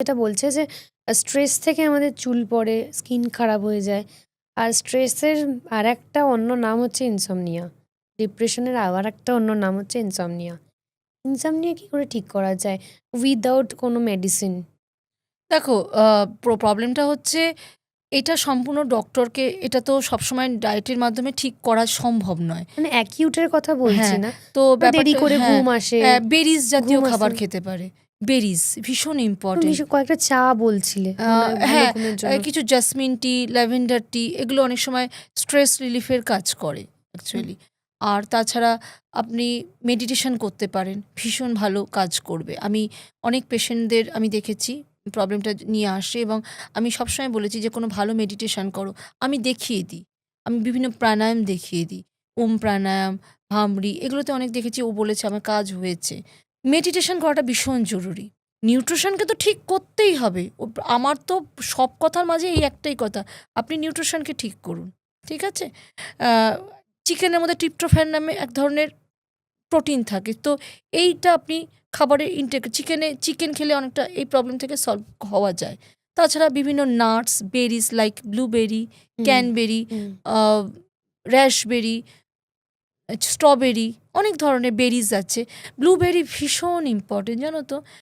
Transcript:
যেটা বলছে যে স্ট্রেস থেকে আমাদের চুল পড়ে, স্কিন খারাপ হয়ে যায়। আর স্ট্রেসের আরেকটা অন্য নাম হচ্ছে ইনসমনিয়া। ডিপ্রেশনের আবার একটা অন্য নাম হচ্ছে ইনসমনিয়া। ইনসমনিয়া কি করে ঠিক করা যায় উইদাউট কোনো মেডিসিন? দেখো, প্রবলেমটা হচ্ছে এটা সম্পূর্ণ ডক্টরকে, এটা তো সবসময় ডায়েটের মাধ্যমে ঠিক করা সম্ভব নয়। মানে অ্যাকিউটের কথা বলছি হ্যাঁ, না। তো দেরি ব্যাপারটা করে হ্যাঁ, ঘুম আসে, বেরিজ জাতীয় ঘুম খাবার আসে। খেতে পারে। বেরিজ ভীষণ তুমি ইম্পর্টেন্ট। কয়েকটা চা বলছিলে মনে হয় ভালো হ্যাঁ, ঘুমের জন্য। কিছু জাসমিন টি, ল্যাভেন্ডার টি এগুলো অনেক সময় স্ট্রেস রিলিফের কাজ করে হুম, অ্যাকচুয়ালি। আর তাছাড়া আপনি মেডিটেশন করতে পারেন, ভীষণ ভালো কাজ করবে। আমি অনেক পেশেন্টদের আমি দেখেছি প্রবলেমটা নিয়ে আসে, এবং আমি সবসময় বলেছি যে কোনো ভালো মেডিটেশন করো। আমি দেখিয়ে দিই, আমি বিভিন্ন প্রাণায়াম দেখিয়ে দিই। ওম প্রাণায়াম, ভামরি এগুলোতে অনেক দেখেছি, ও বলেছে আমার কাজ হয়েছে। মেডিটেশন করাটা ভীষণ জরুরি। নিউট্রিশনকে তো ঠিক করতেই হবে। আমার তো সব কথার মাঝে এই একটাই কথা, আপনি নিউট্রিশনকে ঠিক করুন। ঠিক আছে? চিকেনের মধ্যে ট্রিপ্টোফ্যান নামে এক ধরনের প্রোটিন থাকে। তো এইটা আপনি খাবারের ইনটেক, চিকেন খেলে অনেকটা এই প্রবলেম থেকে সলভ হওয়া যায়। তাছাড়া বিভিন্ন নাটস, বেরিজ লাইক ব্লুবেরি, হুম, ক্যানবেরি, হুম। র্যাশবেরি, স্ট্রবেরি, অনেক ধরনের বেরিজ আছে। ব্লুবেরি ভীষণ ইম্পর্টেন্ট জানো তো?